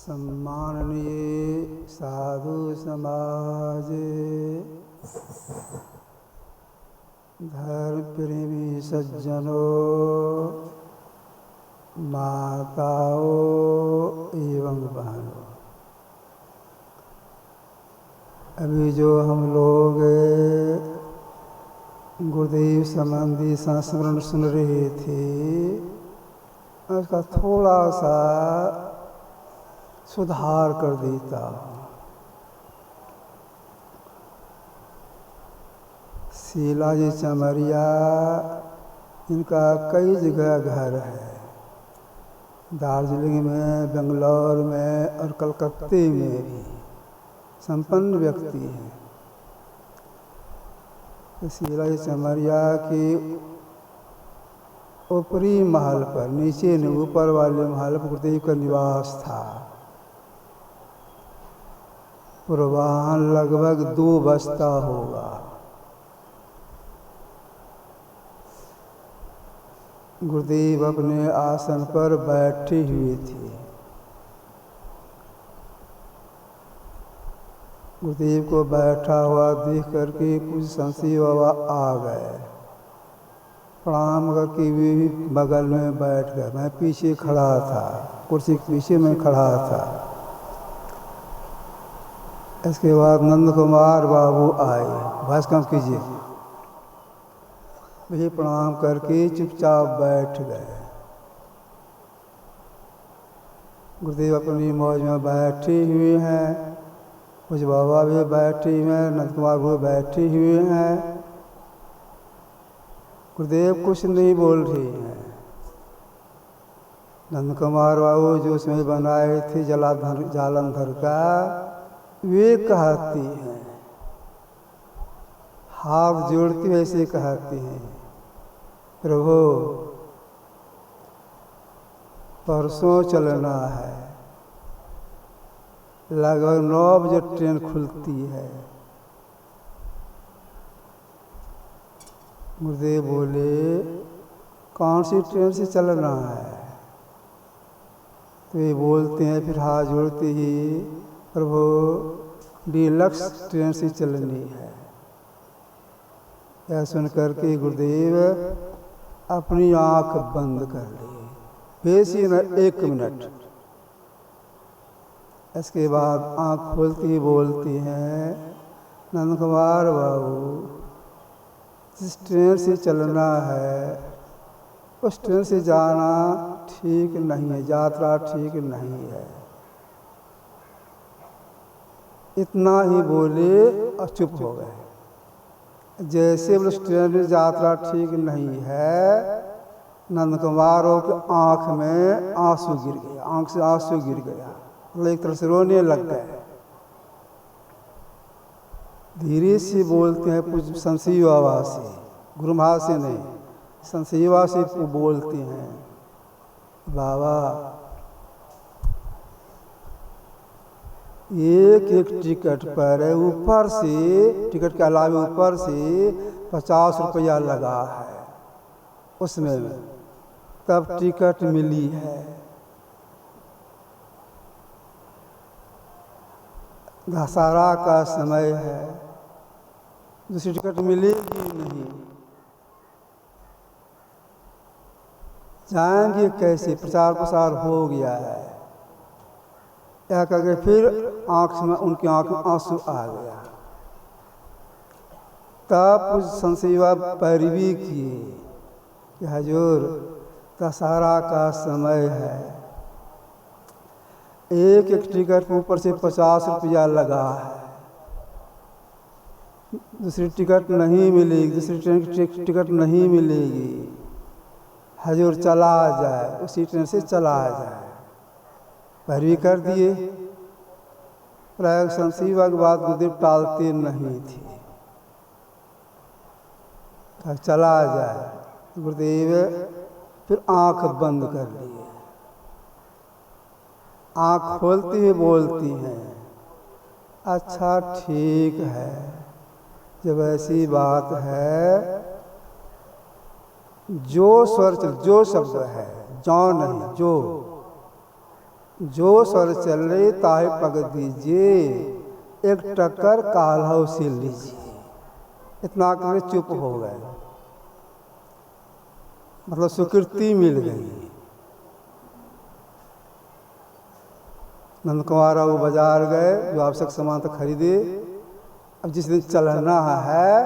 सम्माननीय साधु समाज, धर्म प्रेमी सज्जनों, माताओं एवं बहनों, अभी जो हम लोग गुरुदेव संबंधी संस्मरण सुन रहे थे, उसका थोड़ा सा सुधार कर देता। शीला जी चमरिया, इनका कई जगह घर है, दार्जिलिंग में, बेंगलोर में और कलकत्ते में भी संपन्न व्यक्ति हैं। तो शीला जी चमरिया की ऊपरी महल पर, नीचे ने ऊपर वाले महल पर गुरुदेव का निवास था। पूर्वाह्न लगभग 2 बजता होगा। गुरुदेव अपने आसन पर बैठे हुए थे। गुरुदेव को बैठा हुआ देख करके कुछ संशी बाबा आ गए। प्रणाम करके वे भी बगल में बैठ गए। मैं पीछे खड़ा था, कुर्सी के पीछे मैं खड़ा था। इसके बाद नंद कुमार बाबू आए। बस कम कीजिए। वे प्रणाम करके चुपचाप बैठ गए। गुरुदेव अपनी मौज में बैठे हुए हैं। कुछ बाबा भी बैठे हुए हैं, नंद कुमार बाबू बैठे हुए हैं। गुरुदेव कुछ नहीं बोल रहे हैं। नंद कुमार बाबू जो उसमें बनाए थे जालंधर का, वे कहते हैं, हाथ जोड़ते वैसे कहते हैं, प्रभु परसों चलना है, लगभग 9 बजे ट्रेन खुलती है। गुरुदेव बोले, कौन सी ट्रेन से चलना है? तो ये बोलते हैं फिर हाथ जोड़ते ही, प्रभु डीलक्स ट्रेन से चलनी है। यह सुनकर के गुरुदेव अपनी आंख बंद कर लिए, बेसी न 1 मिनट। इसके बाद आंख खोलती ही बोलती हैं, नंद कुमार बाबू, जिस ट्रेन से चलना है उस ट्रेन से जाना ठीक नहीं है, यात्रा ठीक नहीं है। इतना ही बोले और चुप हो गए। जैसे उस ट्रेन में यात्रा ठीक नहीं है, नंद कुमारों की आंख में आंसू गिर गया, आंख से आंसू गिर गया, एक तरह से रोने लग गए। धीरे से बोलते हैं, कुछ संशीव आवाज से, गुरुमहा से नहीं, संशीवा से बोलते हैं, बाबा एक टिकट पर ऊपर से, टिकट के अलावा ऊपर से 50 रुपया लगा है, उसमें तब टिकट मिली है। दशहरा का समय है, दूसरी टिकट मिलेगी नहीं, जाएंगे कैसे? प्रचार प्रसार हो गया है। क्या करके फिर उनकी आंख में आंसू आ गया। तब कुछ संशीवा पैरवी किए कि हजूर दशहरा का समय है, एक टिकट के ऊपर से 50 रुपया लगा है, दूसरी टिकट नहीं मिलेगी, दूसरी ट्रेन की टिकट नहीं मिलेगी, हजूर चला जाए, उसी ट्रेन से चला जाए। पैरवी कर दिए। प्राय संशीवा की बात गुरुदेव टालते नहीं थे, चला जाए। गुरुदेव फिर आंख बंद कर लिए। आंख खोलती हुई बोलती हैं, अच्छा ठीक है, जब ऐसी बात है, जो स्वर, जो शब्द है, जौ नहीं, जो जो स्वर चल रही ताहे पग दीजिए, एक टक्कर काल्हू से लीजिए। इतना कर चुप हो गए, मतलब स्वीकृति मिल गई। नंद कुमार वो बाजार गए, जो आवश्यक सामान तो खरीदे। अब जिस दिन चलना है,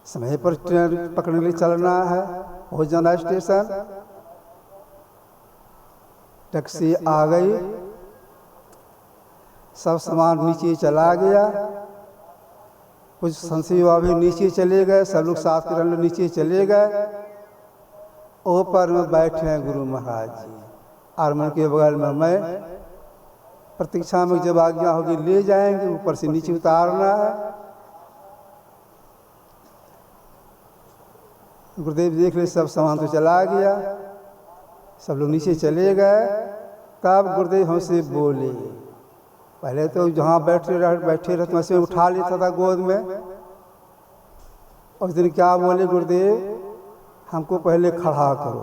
समय पर ट्रेन पकड़ने के लिए चलना है, पहुंच जाना स्टेशन। टैक्सी आ गई, सब सामान नीचे चला गया। कुछ संसीवा भी नीचे चले गए, सब लोग साथ के रहने नीचे चले गए। ऊपर में बैठे हैं गुरु महाराज जी, आर्मन के बगल में मैं। प्रतीक्षा में जब आज्ञा होगी ले जाएंगे, ऊपर से नीचे उतारना है। गुरुदेव देख ले सब सामान तो चला गया, सब लोग नीचे चले गए। तब गुरुदेव हमसे बोले, पहले तो जहाँ बैठे रहते वैसे उठा लेता था गोद में। उस दिन क्या बोले गुरुदेव, हमको पहले खड़ा करो।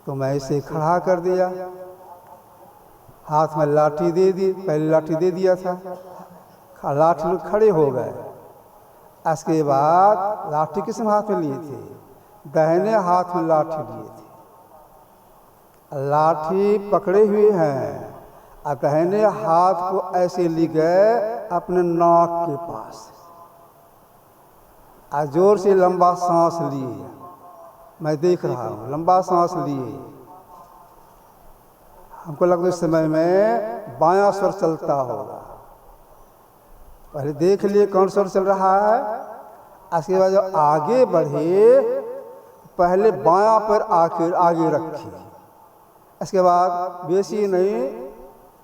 तो मैं इसे खड़ा कर दिया, हाथ में लाठी दे दी। पहले लाठी दे दिया था, लाठी लोग खड़े हो गए। इसके बाद लाठी किस हाथ में लिए थे? दाहिने हाथ में लाठी लिए थे। लाठी पकड़े हुए हैं और दाहिने हाथ को ऐसे ले गए अपने नाक के पास, और जोर से लंबा सांस लिए। मैं देख रहा हूँ, लंबा सांस लिए। हमको लगता है इस समय में बायां स्वर चलता होगा। पहले देख लिए कौन स्वर चल रहा है। इसके बाद जब आगे बढ़े, पहले बायां पर आगे रखी। इसके बाद बेसी नहीं,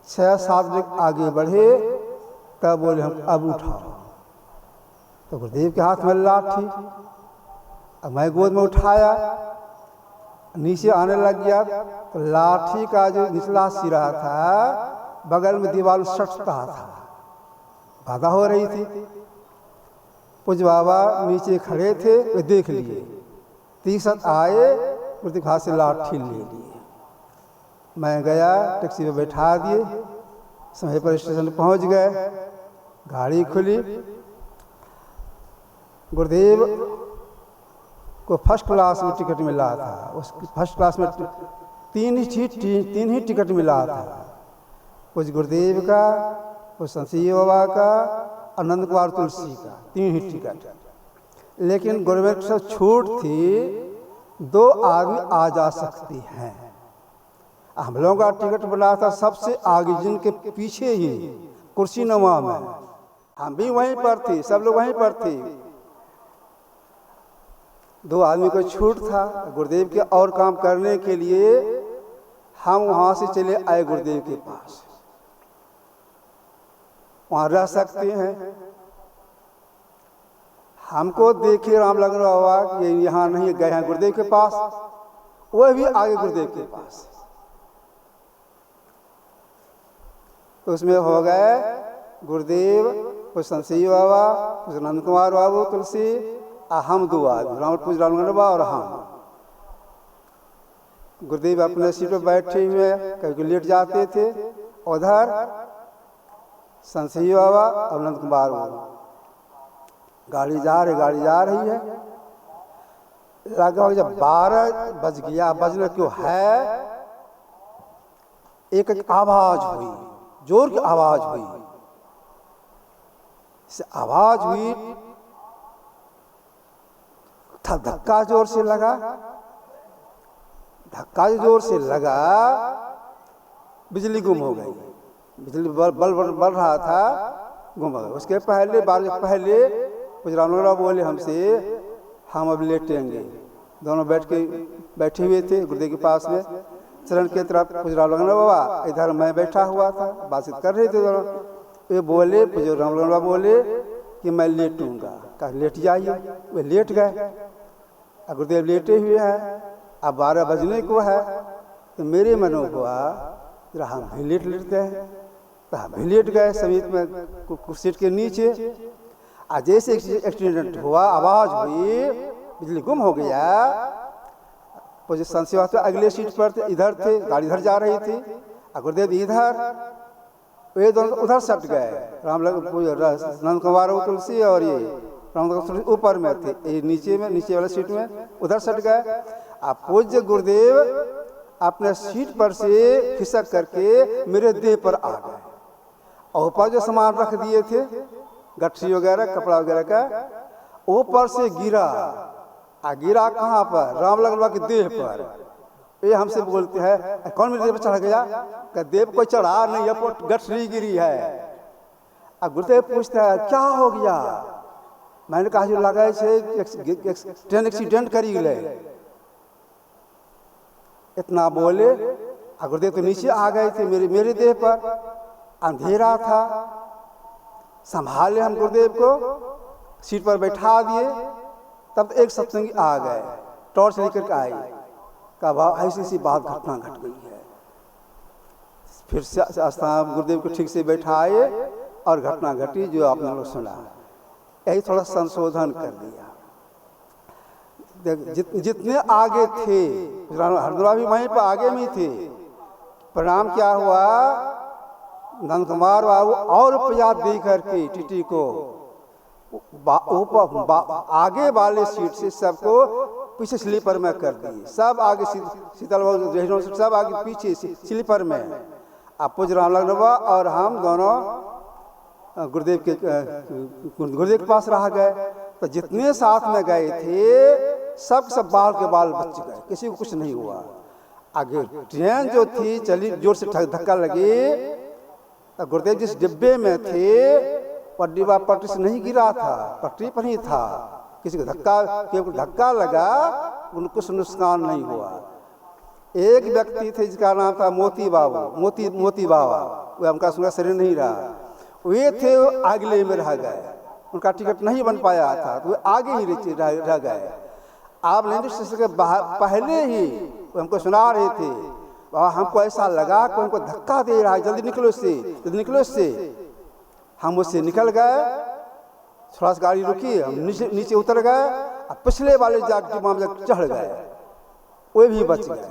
6-7 मिनट आगे बढ़े, तब बोले हम अब उठाओ। तो गुरुदेव के हाथ में लाठी, अब मैं गोद में उठाया, नीचे आने लग गया। तो लाठी का जो निचला सिरा था, बगल में दीवार सटता था, बाधा हो रही थी। पूज बाबा नीचे खड़े थे, वे देख लिए। तीसत आए, गुरुदेव के हाथ से लाठी ले लिए। मैं गया, टैक्सी में बैठा दिए, समय पर स्टेशन पहुंच गए। गाड़ी खुली, गुरुदेव को फर्स्ट क्लास में टिकट मिला था। उस फर्स्ट क्लास में तीन ही टिकट मिला था। कुछ गुरुदेव का, कुछ संसीव बाबा का, आनंद कुमार तुलसी का, 3 ही टिकट। लेकिन गवर्नमेंट से छूट थी, 2 आदमी आ जा सकते हैं। हम लोगों का टिकट बना था सबसे आगे, जिनके पीछे ही कुर्सी नुमा में। हम भी वहीं पर थे, सब लोग वहीं पर थे। 2 आदमी को छूट था गुरुदेव के और काम करने के लिए। हम वहां से चले आए गुरुदेव के पास, वहां रह सकते हैं। हमको देखे राम लगन बाबा कि यहाँ नहीं गए हैं गुरुदेव के पास, वह भी आगे गुरुदेव के पास। तो उसमें हो गए गुरुदेव, कुछ संसीव बाबा, कुछ नंद कुमार बाबू तुलसी, और हम 2 आदमी, रामपुर रामगढ़ बाबा और हम। गुरुदेव अपने सीट पर बैठे हुए, कभी लेट जाते थे। उधर संसीव बाबा और नंद कुमार बाबू। गाड़ी जा रही है। लगा जब 12 बज गया, बजने क्यों है, एक आवाज हुई, जोर की आवाज हुई। से आवाज हुई, धक्का जोर से लगा। धक्का जोर से लगा, बिजली गुम हो गई। बिजली बल बढ़ रहा था, गुम हो गई। उसके पहले कुछ रामनगरा बोले हमसे, हम अब लेटेंगे। दोनों बैठे हुए थे गुरुदेव के पास में, चरण के तरफ कुछ रामनगरा बाबा, इधर मैं बैठा हुआ था, बातचीत कर रहे थे दोनों। वे बोले, कुछ रामनगरा बाबा बोले कि मैं लेटूंगा। कहा लेट जाइए। वे लेट गए। गुरुदेव लेटे हुए हैं, अब 12 बजने को है। तो मेरे मनो हुआ जरा हम भी लेटते हैं। तो हम भी लेट गए समीप में सीट के नीचे। जैसे एक्सीडेंट हुआ, आवाज हुई, बिजली गुम हो गया। पोजीशन से वास्ते अगले सीट पर थे, इधर थे, गाड़ी इधर जा रही थी, गुरुदेव इधर, वे दोनों उधर सट गए। नंद कुमार तुलसी और ये राम तुलसी ऊपर में थे, ये नीचे वाले सीट में उधर सट गए। अब पूज्य गुरुदेव अपने सीट पर से खिसक करके मेरे देह पर आ गए और ऊपर जो सामान रख दिए थे, गठरी वगैरह, कपड़ा वगैरह का, ऊपर से गिरा। गिरा कहाँ पर? राम लगवा के देह पर। ये हमसे बोलते हैं, कौन मेरे देह पर चढ़ गया? क्या देव कोई चढ़ा नहीं, ये गठरी गिरी है। अब गुरुदेव पूछता है क्या हो गया? मैंने कहा जो लगा ट्रेन एक्सीडेंट करी गए। इतना बोले, गुरुदेव तो नीचे आ गए थे मेरे देह पर, अंधेरा था। संभाले हम गुरुदेव को, सीट पर बैठा दिए। तब एक सत्संगी आ गए, टॉर्च लेकर के आए, कहा ऐसी सी बात घटना घट गई है। फिर से आस्थान गुरुदेव को ठीक से बैठाए और घटना घटी जो आपने लोग सुना। यही थोड़ा संशोधन कर दिया। जितने आगे थे, हरदुआ भी वहीं पर आगे में थे। परिणाम क्या हुआ? नंद कुमार बाबू और रुपया दे करके टीटी को आगे वाले सीट से सबको पीछे स्लीपर में कर दी। सब आगे शीतल बाबू सब आगे पीछे स्लीपर में। अब पूज राम लगनवा और हम दोनों गुरुदेव के पास रह गए। तो जितने साथ में गए थे सब बाल के बाल बच गए, किसी को कुछ नहीं हुआ। आगे ट्रेन जो थी चली, जोर से धक्का लगे। तो गुरुदेव जिस डिब्बे में थे पर डिब्बा पटरी से नहीं गिरा था, पटरी पर ही था। किसी को धक्का लगा, उनको कुछ नुकसान नहीं हुआ। एक व्यक्ति थे जिसका नाम था मोती बाबा, वो हमका सुना शरीर नहीं रहा। वे थे अगले में रह गए, उनका टिकट नहीं बन पाया था, तो वे आगे ही रह गए। आप रेलवे स्टेशन के पहले ही वो हमको सुना रहे थे, बाबा हमको ऐसा लगा कि उनको धक्का दे रहा है, जल्दी निकलो इससे। हम उससे निकल गए। थोड़ा सा गाड़ी रुकी, हम नीचे उतर गए। अब पिछले वाले डिब्बा में चढ़ गए, वे भी बच गए।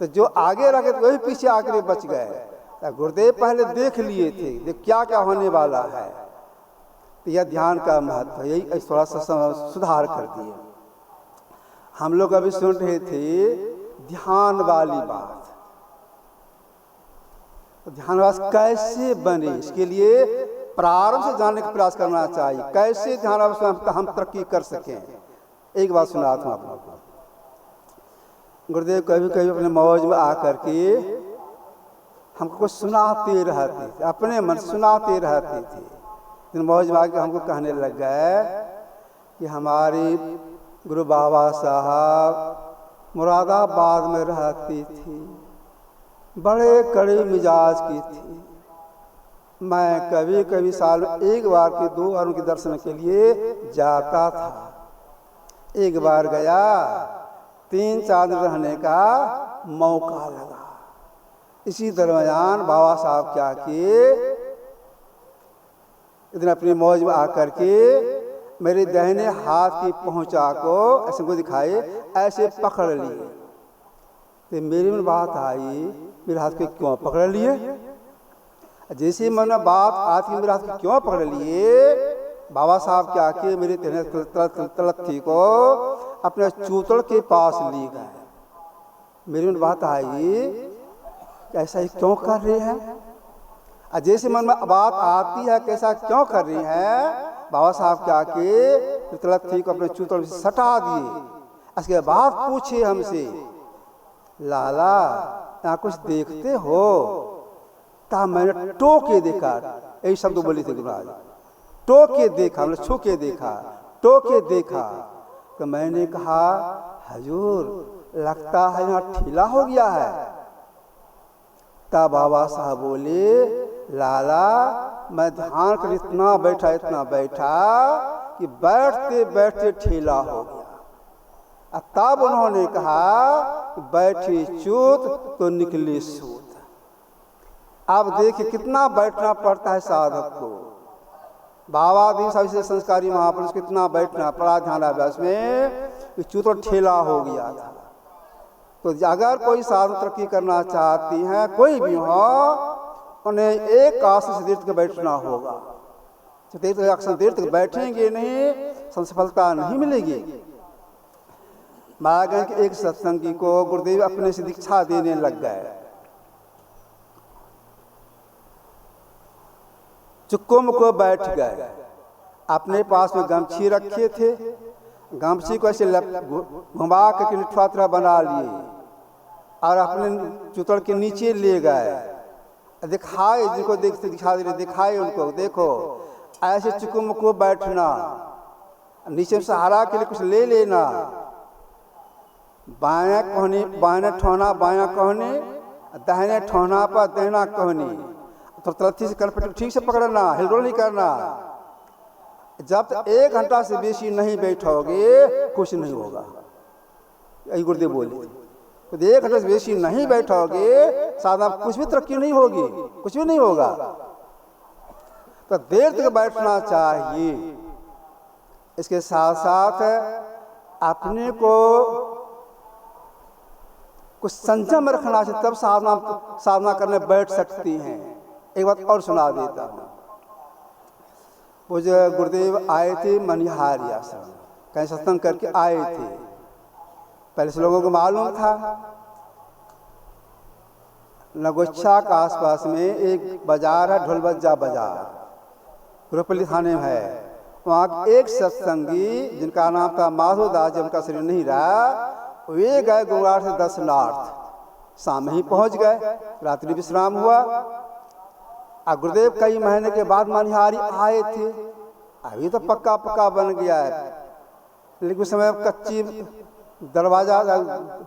तो जो आगे रखे वही पीछे आकर बच गए। गुरुदेव पहले देख लिए थे क्या क्या होने वाला है। तो यह ध्यान का महत्व, यही थोड़ा सा सुधार कर दिए। हम लोग अभी सुन रहे थे ध्यान वाली बात। ध्यानवास कैसे बने, इसके लिए प्रारंभ से जानने का प्रयास करना चाहिए। कैसे ध्यानवास में हम तरक्की कर सकें। एक बात सुनाता हूँ आप लोगों को। गुरुदेव कभी अपने मौज में आकर के हमको कुछ सुनाते रहते थे, अपने मन सुनाते रहते थे। मौज में आकर हमको कहने लग गए कि हमारे गुरु बाबा साहब मुरादाबाद में रहती थी, बड़े कड़े मिजाज की थी। मैं कभी कभी साल में एक बार के 2 बार उनके दर्शन के लिए जाता था। एक बार गया, 3-4 दिन रहने का मौका लगा। इसी दरमियान बाबा साहब क्या किए, इधर अपनी मौज में आकर के मेरे दाहिने हाथ की पहुंचा को ऐसे को दिखाए, ऐसे पकड़ लिए। तो मेरे में बात आई, मेरे हाथ को क्यों पकड़ लिए? जैसे मैंने बात हाथ की मेरे हाथ को क्यों पकड़ लिए, बाबा साहब क्या किए, मेरे तलथी को अपने चूतड़ के पास ले गए। मेरे में बात आई, ऐसा ही क्यों कर रहे हैं? जैसे मन में बात आती है कैसा क्यों कर रही हैं, बाबा साहब क्या किए, तलथी को अपने चूतड़ से सटा दिए। इसके बाद पूछे हमसे, लाला यहाँ कुछ देखते हो? ता मैंने टोके देखा, यही शब्द बोली थे गुरुराज। टोके देखा, हमने छू के देखा, टोके देखा। तो मैंने कहा हजूर लगता है यहाँ ठीला हो गया है। तब बाबा साहब बोले, लाला मैं ध्यान कर इतना बैठा कि बैठते बैठते ठीला हो गया। तब उन्होंने कहा बैठे चूत तो निकले सूत। आप देखिए कितना बैठना पड़ता है साधक को। बाबा दी सबसे संस्कारी महापुरुष कितना बैठना पड़ा ध्यानाभ्यास में कि चूत ठेला हो गया था। तो अगर कोई साधु तरक्की करना चाहती हैं, कोई भी हो, उन्हें एक आसन से देर तक बैठना होगा। देर तक बैठेंगे नहीं, सफलता नहीं मिलेगी। महाराज के एक सत्संगी को गुरुदेव अपने से दीक्षा देने लग गए। चुक्कुम को बैठ गए, अपने पास में गमछी रखे थे, गमछी को ऐसे घुमा के लिटफात्रा बना लिए और अपने चुतड़ के नीचे ले गए। दिखाए जिनको दिखा दे, दिखाए उनको, देखो ऐसे चुकुम को बैठना, नीचे सहारा के लिए कुछ ले लेना, बायां कोहनी बायां ठोना बायां कोहनी, दाहिने ठोना पर दाहिना कोहनी, तो तलथी से कनपट्टी ठीक से पकड़ना, हिलडोल नहीं करना। जब तक 1 घंटा से बेसी नहीं बैठोगे कुछ नहीं होगा, यही गुरुदेव बोले। तो 1 घंटे से बेसी नहीं बैठोगे साधना कुछ भी तरक्की नहीं होगी, कुछ भी नहीं होगा। तो देर तक बैठना चाहिए। इसके साथ साथ अपने को कुछ संयम रखना चाहिए, तब साधना करने बैठ सकती हैं। एक बात और सुना देता हूँ। वो जो गुरुदेव आए थे मनिहारी आश्रम, कहीं सत्संग करके आए थे। पहले से लोगों को मालूम था, नगोच्छा के आसपास में एक बाजार है, ढोलबज्जा बाजार, गुरुपल्ली थाने में है। वहाँ एक सत्संगी जिनका नाम था माधव दास, जब उनका शरीर नहीं रहा, वे गए गुरुवार से 10 नार्थ, शाम में ही पहुँच गए, रात्रि विश्राम हुआ। गुरुदेव कई महीने के बाद मनिहारी आए थे। अभी तो पक्का पक्का बन गया है, लेकिन उस समय कच्ची दरवाजा,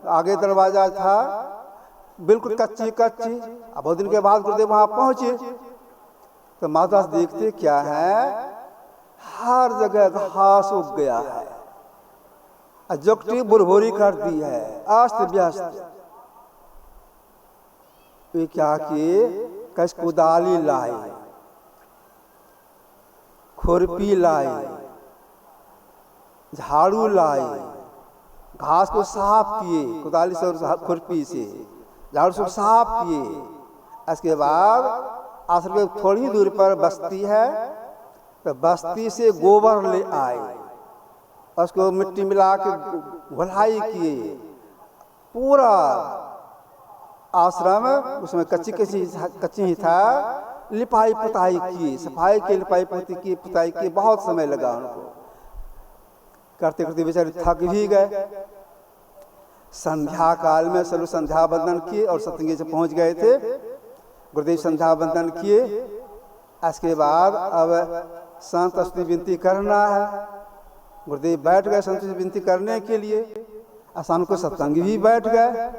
आगे दरवाजा था, बिल्कुल कच्ची। अब बहुत दिन के बाद गुरुदेव वहाँ पहुँचे तो माधवदास देखते क्या है, हर जगह घास उग गया है, जोकटी बुरभुरी कर दी है, अस्त व्यस्त। वे क्या किए, कैसे कुदाली लाए, खुरपी लाए, झाड़ू लाए, घास को साफ किए, कुदाली से और खुरपी से झाड़ू से साफ किए। इसके बाद आश्रम के थोड़ी दूर पर बस्ती है, तो बस्ती से गोबर ले आए, उसको मिट्टी मिला के घुलाई किए। पूरा आश्रम उसमें कच्ची ही था, लिपाई पुताई की, सफाई की, लिपाई पुताई की, बहुत समय लगा उनको। करते करते बेचारे थक भी गए। संध्या काल में सब संध्या बंदन किए और सत्संगी से पहुंच गए थे। गुरुदेव संध्या बंदन किए। इसके बाद अब संत स्तुति विनती करना है। गुरुदेव बैठ गए संत से विनती करने के लिए। आसान को सत्संगी भी बैठ गए।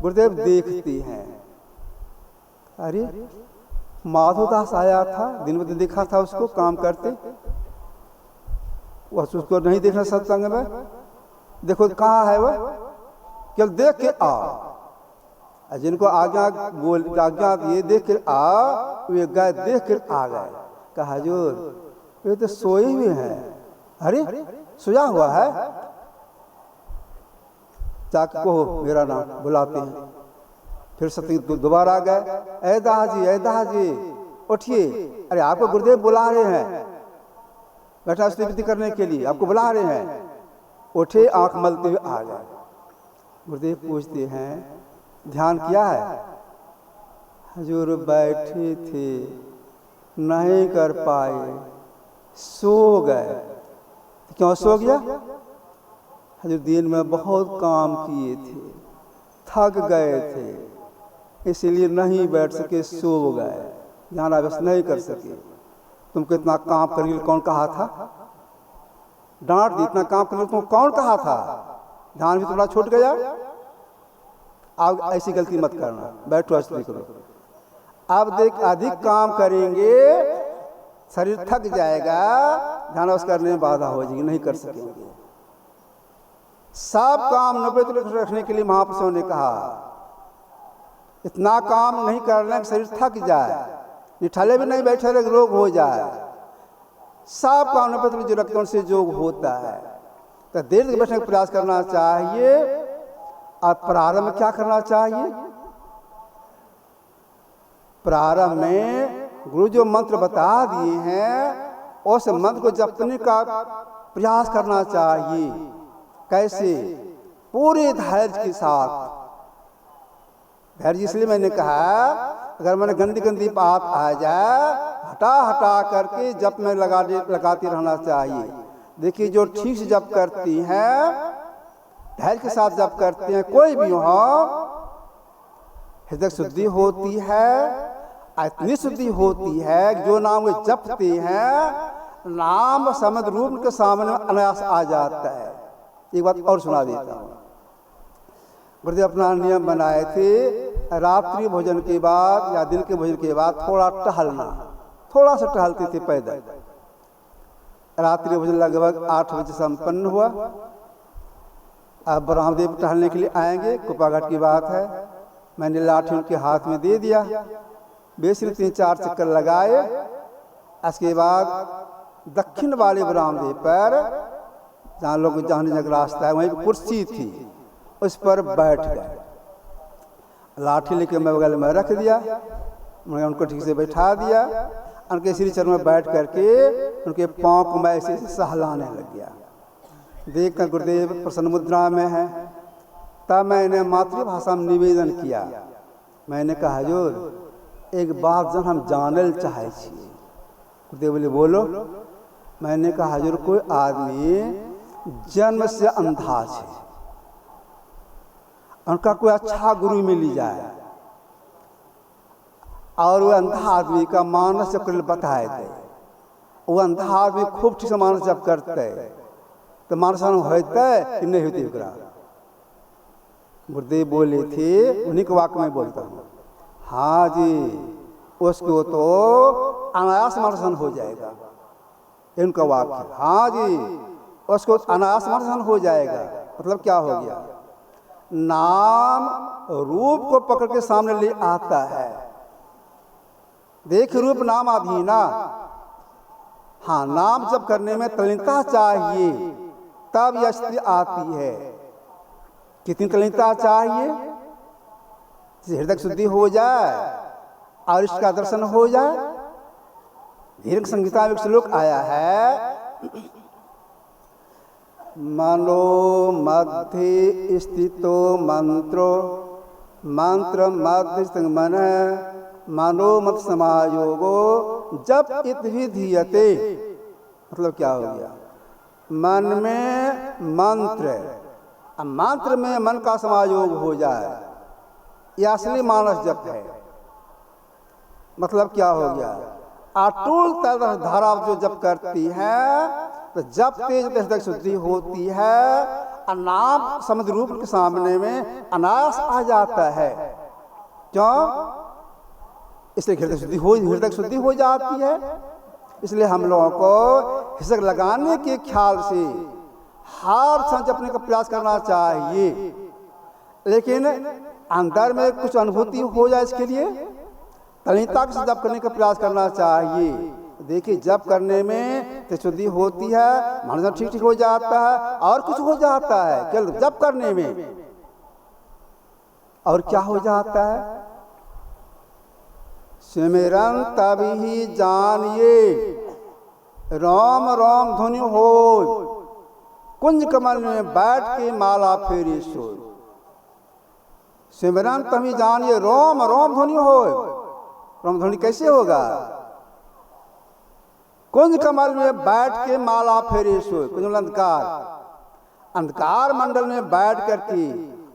गुरुदेव देखते हैं, अरे माधवदास आया था, दिन में देखा था उसको काम करते, वह उसको नहीं देखना सत्संग में। देखो कहाँ है वह, केवल देख के आ। जिनको आज्ञा दिए देख के आ, वे गए देख के आ गए। कहा हजूर ये तो सोए हुए हैं। अरे सोया हुआ है, जाके को मेरा नाम बुलाते हैं। फिर सत्संग दोबारा गए, ऐ दाजी उठिए, अरे आपको गुरुदेव बुला रहे हैं, बैठा स्तुति करने के लिए, आपको बुला रहे हैं। उठे, आंख मलते हुए आ गए। गुरुदेव पूछते हैं ध्यान किया है? हजूर बैठे थे, नहीं कर पाए, सो गए। क्यों सो गया? हजूर दिन में बहुत काम किए थे, थक गए थे, इसलिए नहीं बैठ सके, सो गए, ध्यान अभ्यास नहीं कर सके। तुमको इतना काम करने के लिए कौन कहा था? डांट दी, इतना काम करने तुमको कौन कहा था? ध्यान भी तुम्हारा छूट गया। अब ऐसी गलती मत करना, बैठो स्तुति करो। अब देख अधिक काम करेंगे, शरीर थक जाएगा, ध्यान अभ्यास करने में बाधा हो जाएगी, नहीं कर सकेंगे। सब काम 90 रखने के लिए महापुरुषों ने कहा, इतना काम नहीं करना कि शरीर थक जाए, निठाले भी नहीं बैठे रहे रोग हो जाए। सब काम 90 जो रखते हैं उनसे योग होता है। तो देर तक बैठने का प्रयास करना चाहिए। और प्रारंभ में क्या करना चाहिए? प्रारंभ में गुरु जो मंत्र बता दिए हैं उस मंत्र को जपने का प्रयास करना चाहिए। कैसे? पूरे धैर्य के साथ। धैर्य इसलिए मैंने कहा, अगर मैंने गंदी गंदी बात आ जाए, हटा हटा करके जप में लगाते रहना चाहिए। देखिए, जो ठीक से जप करती हैं, धैर्य के साथ जप करते हैं, कोई भी हो, हृदय शुद्धि होती है, इतनी शुद्धि होती है जो नाम वे जपते हैं, नाम समझ रूप के सामने अनायास आ जाता है। एक बात और सुना देता हूँ। गुरुदेव अपना नियम बनाए थे, रात्रि भोजन के बाद या दिन के भोजन के बाद थोड़ा टहलना, थोड़ा सा टहलते थे पैदल। रात्रि भोजन लगभग 8 बजे संपन्न हुआ। अब ब्रह्मदेव टहलने के लिए आएंगे, कुपाघाट की बात है। मैंने लाठी उनके हाथ में दे दिया, बेसिन 3-4 चक्कर लगाए। इसके बाद दक्षिण वाले ब्रह्मदेव पर, जहाँ लोग जाने जगह रास्ता है, वहीं पर कुर्सी थी, उस पर बैठ गए। लाठी लेके मैं बगल में रख दिया, मैंने उनको ठीक से बैठा दिया। उनके श्री चरण में बैठ करके उनके पाँव को मैं ऐसे सहलाने लग गया। देखकर गुरुदेव प्रसन्न मुद्रा में है। तब मैंने मातृभाषा में निवेदन किया। मैंने कहा, हजूर एक बात जब हम जानल चाहे छिए। गुरुदेव बोले, बोलो। मैंने कहा, हजूर कोई आदमी जन्म से अंधा है, उनका कोई अच्छा गुरु मिल जाए और वह अंधा आदमी का मानस जब कर बताए थे, वो अंधा आदमी खूब ठीक से मानस जब करते तो मानस होते कि नहीं होती। गुरुदेव बोले थे, उन्हीं के वाक्य में बोलता हूँ, हाँ जी, उसको तो अनायास मानसन हो जाएगा। इनका वाक्य, हाँ जी, उसको अनायास मानसन हो जाएगा। मतलब क्या हो गया? नाम रूप को पकड़ के सामने ले आता है। देख, रूप नाम अधीना। हाँ, नाम जब करने में तल्लीनता चाहिए, तब यह स्थिति आती है। कितनी तल्लीनता चाहिए? हृदय शुद्धि हो जाए और इसका दर्शन हो जाए। धीरज संहिता में एक श्लोक आया है, मनो मध्य स्थितो मंत्रो मंत्र मध्य मन मनोमत समायोगो जप इत विधीयते। मतलब क्या हो गया? मन में मंत्र, मंत्र में मन का समायोग हो जाए, यह असली मानस जप है। मतलब क्या हो गया? अटूट धारा जो जप करती है, तो जब तेज हृदय शुद्धि होती है, नाम समुद्र रूप के सामने में अनायास आ जाता है। क्यों? इसलिए हृदय शुद्धि हो जाती है। इसलिए हम लोगों को हिसक लगाने के ख्याल से हर समय जपने का प्रयास करना चाहिए, लेकिन अंदर में कुछ अनुभूति हो जाए, इसके लिए तल्लीनता से जप करने का प्रयास करना चाहिए। देखिए, जप करने में तो शुद्धि होती है, मन ठीक ठीक हो जाता है, और कुछ हो जाता है केवल जप करने में। और क्या हो जाता है? सिमरन तभी जानिए राम राम धुनि हो, कुंज कमल में बैठ के माला फेरी सोई। सिमरन तभी जानिए राम राम धुनि हो। राम ध्वनि कैसे होगा? कुंज कमल में बैठ के माला फेरे सोए। कुंज अंधकार, अंधकार मंडल में बैठ करके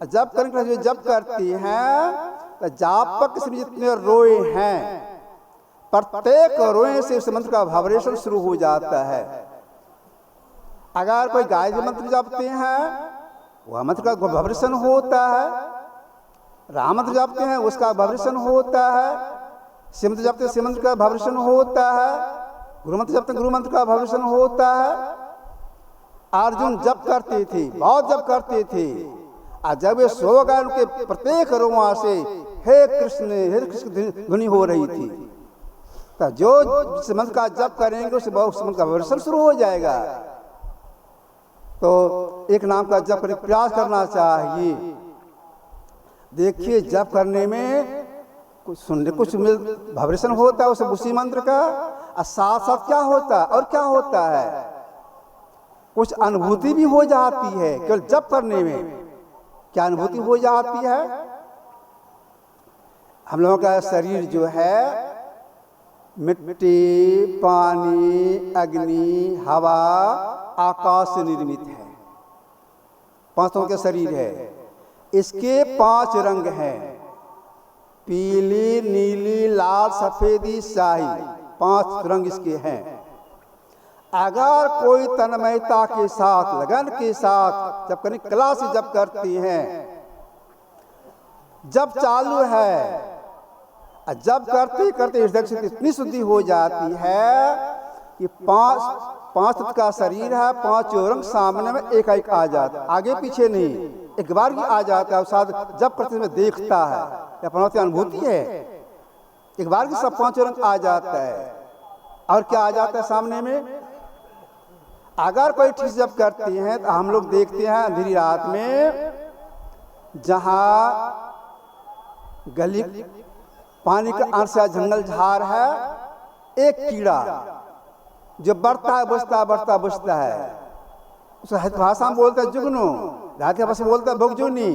जप करके जप करती हैं, तो जापक से जितने रोए हैं, प्रत्येक रोए से उस मंत्र का वाइब्रेशन शुरू हो जाता है। अगर कोई गायत्री मंत्र जपते हैं, वह मंत्र का वाइब्रेशन होता है। राम मंत्र जपते हैं, उसका वाइब्रेशन होता है। शिव मंत्र जपते शिव मंत्र का वाइब्रेशन होता है। गुरु मंत्र जपते गुरु मंत्र का वाइब्रेशन होता है। अर्जुन जप करते थे, बहुत जप करते थे, और जब ये सो गए, उनके प्रत्येक रोआ से हे कृष्ण ध्वनि हो रही थी। तो जो मंत्र का जप करेंगे उस मंत्र का वाइब्रेशन शुरू हो जाएगा। तो एक नाम का जप करने प्रयास करना चाहिए। देखिए जप करने में कुछ सुनने कुछ वाइब्रेशन होता है उस उसी मंत्र का, और साथ साथ क्या होता है और क्या होता है, कुछ अनुभूति भी हो जाती है। केवल जप करने में क्या अनुभूति हो जाती है, हम लोगों का शरीर जो है मिट्टी, पानी, अग्नि, हवा, आकाश से निर्मित है। पांचों के शरीर है। इसके 5 रंग हैं, पीली, नीली, लाल, सफेदी, स्याही, 5 रंग इसके हैं। अगर कोई तन्मयता के साथ, लगन के साथ जब कहीं कला से जब करती हैं, जब चालू है, जब करते करते हृदय से इतनी शुद्धि हो जाती है कि 5 तत्व का शरीर है, 5 रंग सामने में एक एक आ जाता है, आगे पीछे नहीं, एक बार भी आ जाता है। साथ जब करते में देखता है, या परमात्मा अनुभूति है, एक बार भी सब 5 रंग आ जाता है। और क्या आ जाता है सामने में, अगर कोई चीज जब करती हैं तो हम लोग देखते हैं अंधेरी रात में, जहां गली पानी का अंश से जंगल झाड़ है, एक कीड़ा जो बढ़ता है बढ़ता है, उसे भाषा में बोलता है जुगनू, रात भाषा में बोलता है भुगजुनी।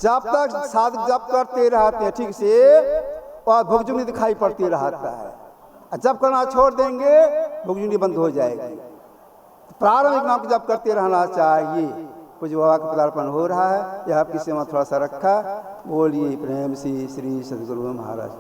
जब तक साधक जब करते रहते हैं ठीक से, और भुगजुनी दिखाई पड़ती रहता है। जब करना छोड़ देंगे भुगजुनी बंद हो जाएगी। प्रारंभिक नाम जब करते रहना चाहिए। कुछ बाबा का पदार्पण हो रहा है, यह आपकी सेवा थोड़ा सा रखा। बोलिए प्रेम से श्री सद्गुरु महाराज।